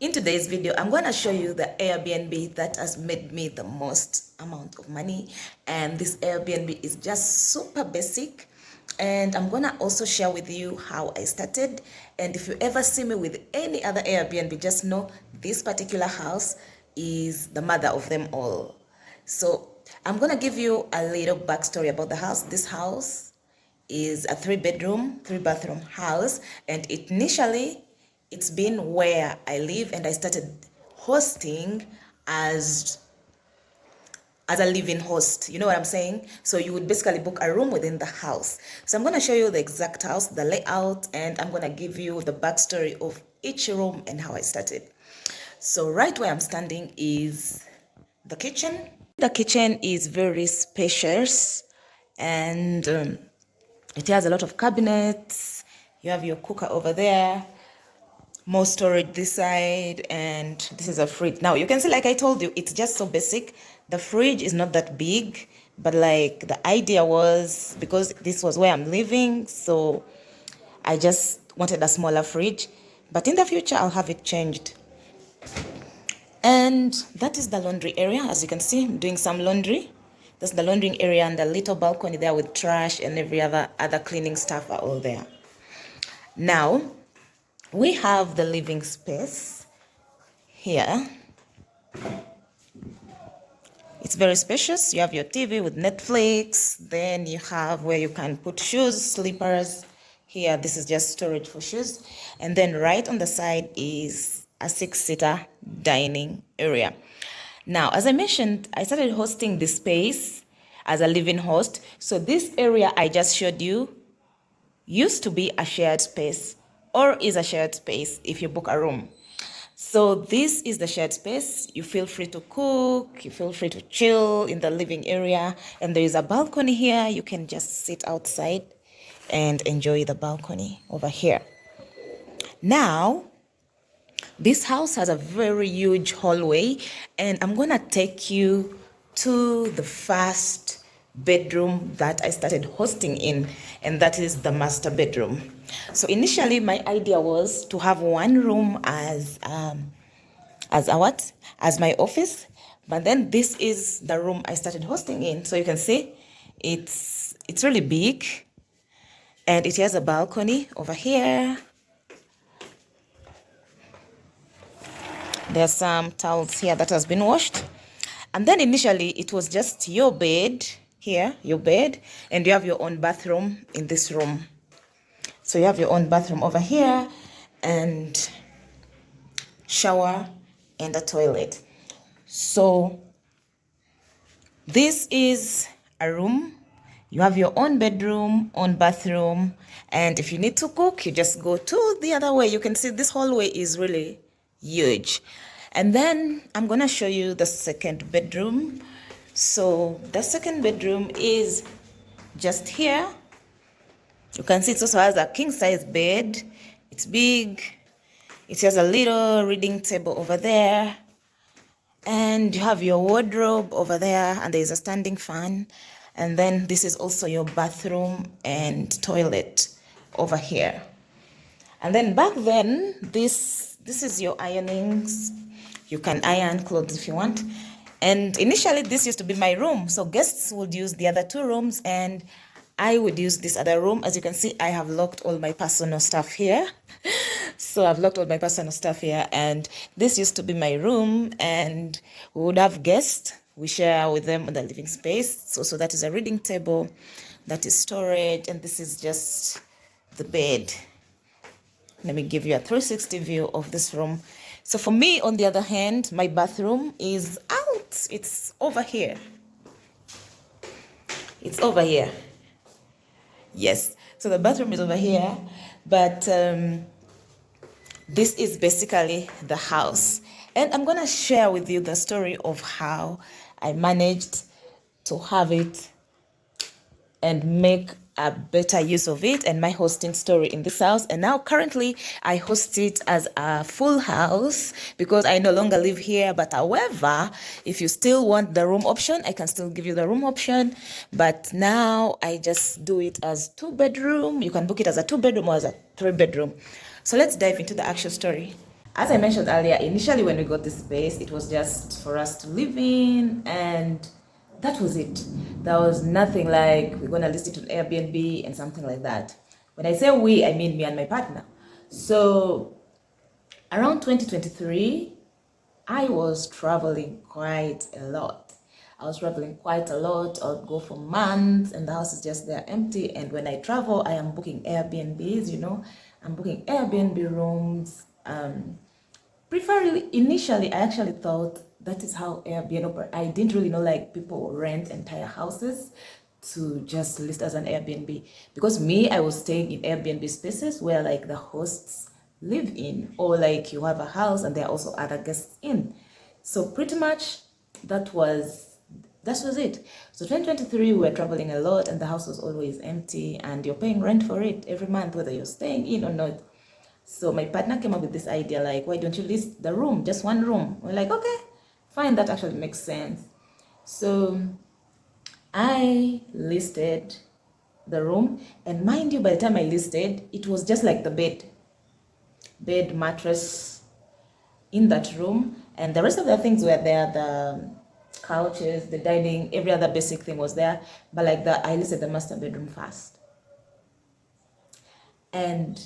In today's video, I'm going to show you the Airbnb that has made me the most amount of money. And this Airbnb is just super basic. And I'm going to also share with you how I started. And if you ever see me with any other Airbnb, just know this particular house is the mother of them all. So I'm going to give you a little backstory about the house. This house is a 3-bedroom, 3-bathroom house. And initially, it's been where I live, and I started hosting as a living host. You know what I'm saying? So you would basically book a room within the house. So I'm going to show you the exact house, the layout, and I'm going to give you the backstory of each room and how I started. So right where I'm standing is the kitchen. The kitchen is very spacious, and it has a lot of cabinets. You have your cooker over there, more storage this side, and this is a fridge. Now you can see, like I told you, it's just so basic. The fridge is not that big, but like the idea was, because this was where I'm living, so I just wanted a smaller fridge, but in the future I'll have it changed. And that is the laundry area. As you can see, I'm doing some laundry. That's the laundry area, and the little balcony there with trash and every other cleaning stuff are all there. Now we have the living space here. It's very spacious. You have your TV with Netflix. Then you have where you can put shoes, slippers. Here, this is just storage for shoes. And then right on the side is a 6-seater dining area. Now, as I mentioned, I started hosting this space as a living host. So this area I just showed you used to be a shared space, or is a shared space if you book a room. So this is the shared space. You feel free to cook, you feel free to chill in the living area, and there is a balcony here. You can just sit outside and enjoy the balcony over here. Now, this house has a very huge hallway, and I'm gonna take you to the first bedroom that I started hosting in, and that is the master bedroom. So initially my idea was to have one room as my office, but then this is the room I started hosting in. So you can see it's really big, and it has a balcony over here. There's some towels here that has been washed. And then initially it was just your bed here, your bed, and you have your own bathroom in this room. So you have your own bathroom over here, and shower and a toilet. So this is a room. You have your own bedroom, own bathroom, and if you need to cook, you just go to the other way. You can see this hallway is really huge. And then I'm gonna show you the second bedroom. So the second bedroom is just here. You can see it also has a king size bed. It's big. It has a little reading table over there, and you have your wardrobe over there, and there's a standing fan. And then this is also your bathroom and toilet over here. And then back then, this is your ironings. You can iron clothes if you want. And initially, this used to be my room. So guests would use the other 2 rooms, and I would use this other room. As you can see, I have locked all my personal stuff here. So I've locked all my personal stuff here, and this used to be my room, and we would have guests. We share with them the living space. So that is a reading table, that is storage, and this is just the bed. Let me give you a 360 view of this room. So for me, on the other hand, my bathroom is out. It's over here. It's over here. Yes, so the bathroom is over here, but this is basically the house. And I'm gonna share with you the story of how I managed to have it and make a better use of it, and my hosting story in this house. And now currently I host it as a full house because I no longer live here. But however, if you still want the room option, I can still give you the room option. But now I just do it as 2-bedroom. You can book it as a 2-bedroom or as a 3-bedroom. So let's dive into the actual story. As I mentioned earlier, initially when we got this space, it was just for us to live in, and that was it. There was nothing like we're gonna list it on Airbnb and something like that. When I say we, I mean me and my partner. So around 2023, I was traveling quite a lot. I was traveling quite a lot. I would go for months and the house is just there empty. And when I travel, I am booking Airbnbs, I'm booking Airbnb rooms. Preferably, initially, I actually thought that is how Airbnb operates. I didn't really know like people rent entire houses to just list as an Airbnb. Because me, I was staying in Airbnb spaces where like the hosts live in, or like you have a house and there are also other guests in. So pretty much that was it. So 2023 we were traveling a lot and the house was always empty and you're paying rent for it every month whether you're staying in or not. So my partner came up with this idea like, why don't you list the room, just one room? We're like, okay, fine, that actually makes sense. So I listed the room, and mind you, by the time I listed, it was just like the bed, mattress in that room, and the rest of the things were there, the couches, the dining, every other basic thing was there, but like I listed the master bedroom first. And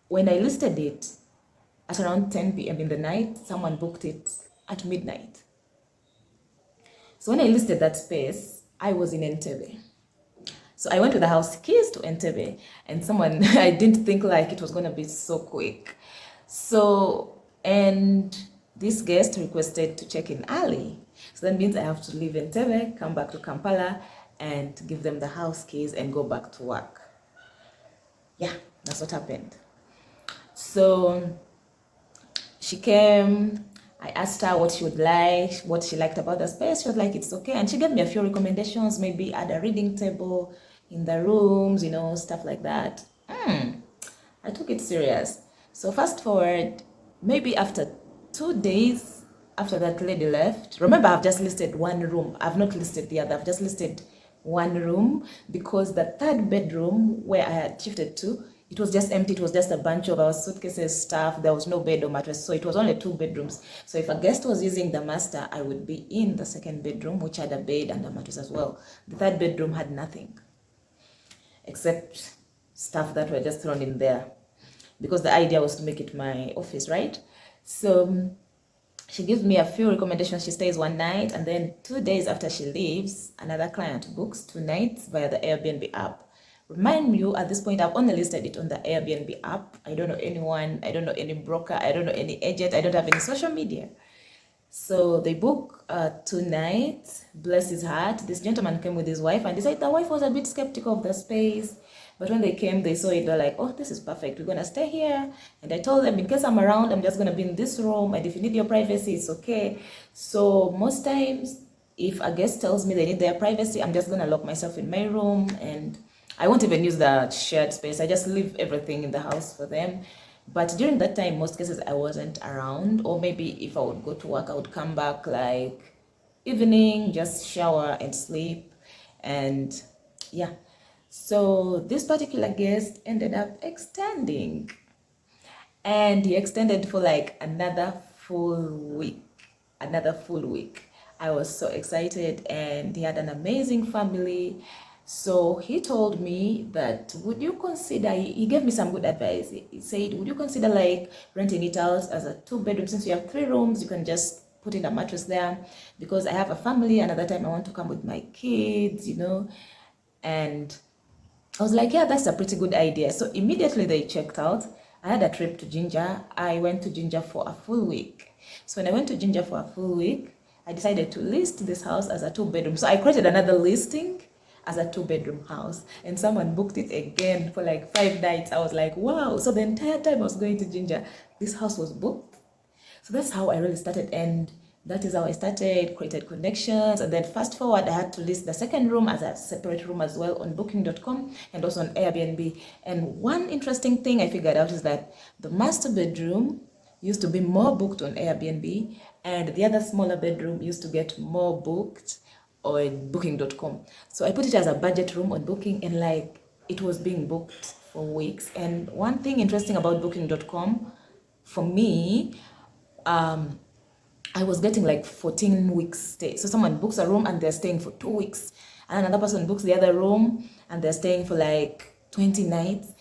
when I listed it at around 10 p.m. in the night, someone booked it at midnight. So when I listed that space, I was in Entebbe. So I went with the house keys to Entebbe, and someone, I didn't think like it was going to be so quick. So, and this guest requested to check in early. So that means I have to leave Entebbe, come back to Kampala, and give them the house keys and go back to work. Yeah, that's what happened. So she came, I asked her what she would like, what she liked about the space. She was like, it's okay. And she gave me a few recommendations, maybe add a reading table in the rooms, stuff like that. I took it serious. So fast forward, maybe after 2 days after that lady left, remember I've just listed one room. I've not listed the other. I've just listed one room because the third bedroom where I had shifted to, it was just empty. It was just a bunch of our suitcases, stuff. There was no bed or mattress. So it was only 2 bedrooms. So if a guest was using the master, I would be in the second bedroom, which had a bed and a mattress as well. The third bedroom had nothing except stuff that were just thrown in there because the idea was to make it my office, right? So she gives me a few recommendations. She stays one night, and then 2 days after she leaves, another client books 2 nights via the Airbnb app. Remind you, at this point, I've only listed it on the Airbnb app. I don't know anyone. I don't know any broker. I don't know any agent. I don't have any social media. So they book 2 nights. Bless his heart. This gentleman came with his wife, and decided the wife was a bit skeptical of the space. But when they came, they saw it. They're like, oh, this is perfect. We're going to stay here. And I told them, in case I'm around, I'm just going to be in this room. And if you need your privacy, it's okay. So most times, if a guest tells me they need their privacy, I'm just going to lock myself in my room. And I won't even use the shared space. I just leave everything in the house for them. But during that time, most cases I wasn't around. Or maybe if I would go to work, I would come back like evening, just shower and sleep. And yeah. So this particular guest ended up extending, and he extended for like another full week. I was so excited, and he had an amazing family. So he told me that, would you consider, he gave me some good advice. He said, would you consider like renting it out as a 2-bedroom? Since you have 3 rooms, you can just put in a mattress there, because I have a family. Another time I want to come with my kids, and I was like, yeah, that's a pretty good idea. So immediately they checked out. I had a trip to Ginger. I went to Ginger for a full week. So when I went to Ginger for a full week, I decided to list this house as a 2-bedroom. So I created another listing as a 2-bedroom house, and someone booked it again for like 5 nights. I was like, wow. So the entire time I was going to Ginger, this house was booked. So that's how I really started, and that is how I started, created connections. And then fast forward, I had to list the second room as a separate room as well on booking.com and also on Airbnb. And one interesting thing I figured out is that the master bedroom used to be more booked on Airbnb, and the other smaller bedroom used to get more booked on booking.com. So I put it as a budget room on Booking, and like it was being booked for weeks. And one thing interesting about booking.com, for me, I was getting like 14 weeks stay. So someone books a room and they're staying for 2 weeks, and another person books the other room and they're staying for like 20 nights.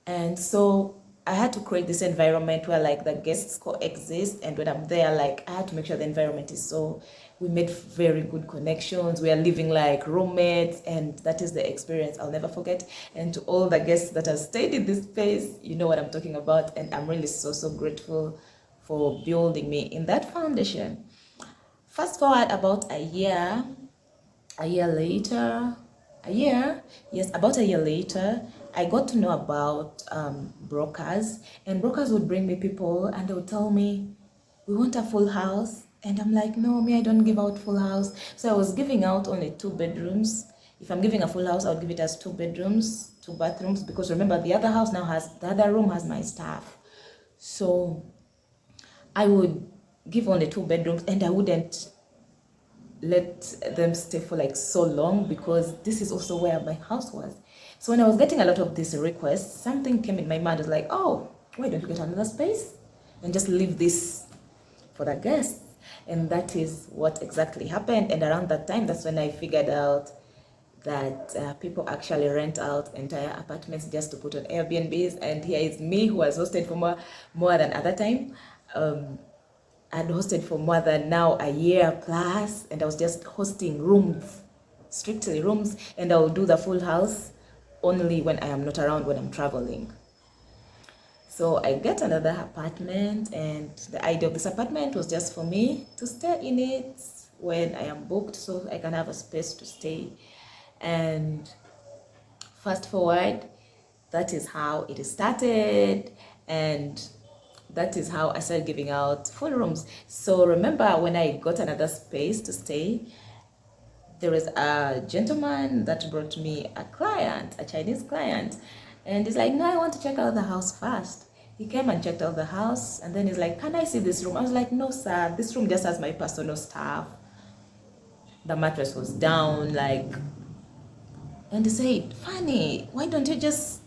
And so I had to create this environment where like the guests coexist, and when I'm there, like I had to make sure the environment is so, we made very good connections. We are living like roommates, and that is the experience I'll never forget. And to all the guests that have stayed in this space, you know what I'm talking about, and I'm really so grateful for building me in that foundation. Fast forward about a year later, about a year later, I got to know about brokers, and brokers would bring me people and they would tell me, we want a full house. And I'm like, no, me, I don't give out full house. So I was giving out only 2 bedrooms. If I'm giving a full house, I would give it as 2 bedrooms, 2 bathrooms, because remember, the other room has my staff. So I would give only 2 bedrooms, and I wouldn't let them stay for like so long, because this is also where my house was. So when I was getting a lot of these requests, something came in my mind. It was like, oh, why don't you get another space and just leave this for the guests? And that is what exactly happened. And around that time, that's when I figured out that people actually rent out entire apartments just to put on Airbnbs. And here is me, who has hosted for more than other time. I'd hosted for more than now a year plus, and I was just hosting rooms, strictly rooms, and I will do the full house only when I am not around, when I'm traveling. So I get another apartment, and the idea of this apartment was just for me to stay in it when I am booked, so I can have a space to stay. And fast forward, that is how it started, and that is how I started giving out full rooms. So remember, when I got another space to stay, there was a gentleman that brought me a client, a Chinese client, and he's like, no, I want to check out the house first. He came and checked out the house, and then he's like, can I see this room? I was like, no, sir, this room just has my personal stuff. The mattress was down, like, and he said, Fanny, why don't you just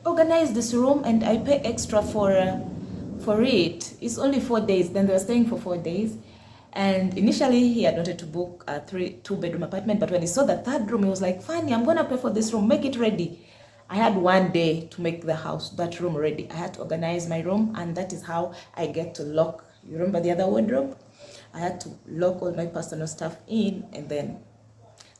organize this room and I pay extra for it. It's only 4 days. Then they were staying for 4 days. And initially he had wanted to book a 2-bedroom apartment, but when he saw the 3rd room, he was like, Fanny, I'm gonna pay for this room, make it ready. I had 1 day to make that room ready. I had to organize my room, and that is how I get to lock. You remember the other wardrobe? I had to lock all my personal stuff in and then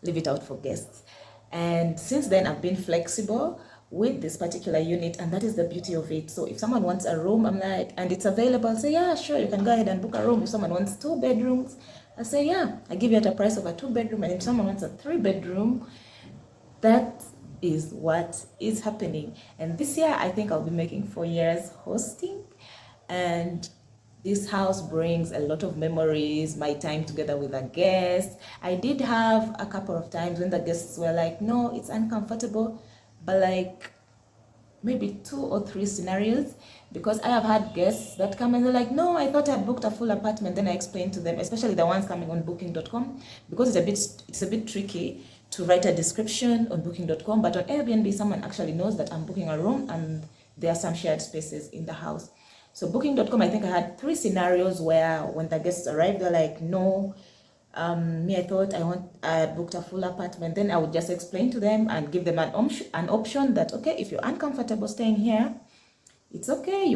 leave it out for guests. And since then, I've been flexible with this particular unit, and that is the beauty of it. So if someone wants a room, I'm like, and it's available, I'll say, yeah, sure, you can go ahead and book a room. If someone wants 2 bedrooms, I say, yeah, I give you at a price of a 2-bedroom. And if someone wants a 3-bedroom, that is what is happening. And this year, I think I'll be making 4 years hosting, and this house brings a lot of memories, my time together with the guests. I did have a couple of times when the guests were like, no, it's uncomfortable, but like maybe 2 or 3 scenarios, because I have had guests that come and they're like, no, I thought I had booked a full apartment. Then I explained to them, especially the ones coming on booking.com, because it's a bit tricky to write a description on booking.com, but on Airbnb, someone actually knows that I'm booking a room and there are some shared spaces in the house. So booking.com, I think I had 3 scenarios where when the guests arrived, they're like, no, me, I thought I booked a full apartment. Then I would just explain to them and give them an option that, okay, if you're uncomfortable staying here, it's okay.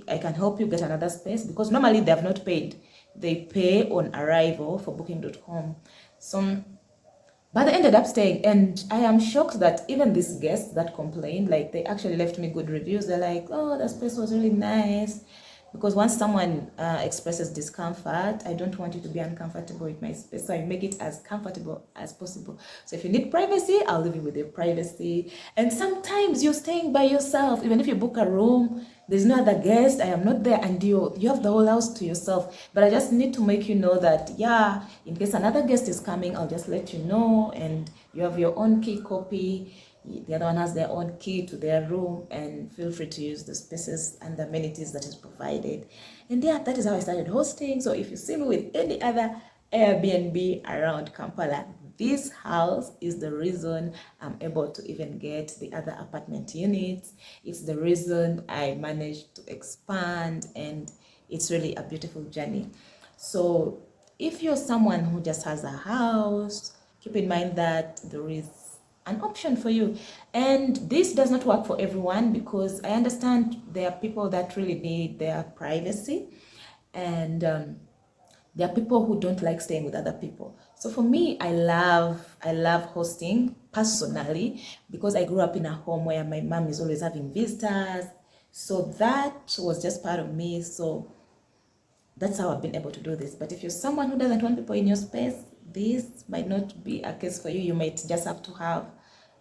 I can help you get another space, because normally they have not paid. They pay on arrival for booking.com. So, but they ended up staying, and I am shocked that even these guests that complained, like, they actually left me good reviews. They're like, oh, the space was really nice. Because once someone expresses discomfort, I don't want you to be uncomfortable with my space. So I make it as comfortable as possible. So if you need privacy, I'll leave you with your privacy. And sometimes you're staying by yourself. Even if you book a room, there's no other guest, I am not there, and you have the whole house to yourself. But I just need to make you know that, yeah, in case another guest is coming, I'll just let you know, and you have your own key copy. The other one has their own key to their room, and feel free to use the spaces and the amenities that is provided. And yeah, that is how I started hosting. So if you see me with any other Airbnb around Kampala, this house is the reason I'm able to even get the other apartment units. It's the reason I managed to expand, and it's really a beautiful journey. So if you're someone who just has a house, keep in mind that there is an option for you. And this does not work for everyone, because I understand there are people that really need their privacy, and there are people who don't like staying with other people. So for me, I love hosting personally, because I grew up in a home where my mom is always having visitors. So that was just part of me. So that's how I've been able to do this. But if you're someone who doesn't want people in your space, this might not be a case for you. You might just have to have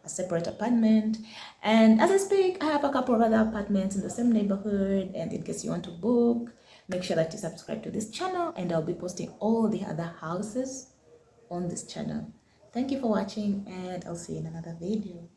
a separate apartment. And as I speak, I have a couple of other apartments in the same neighborhood. And in case you want to book, make sure that you subscribe to this channel, and I'll be posting all the other houses on this channel. Thank you for watching, and I'll see you in another video.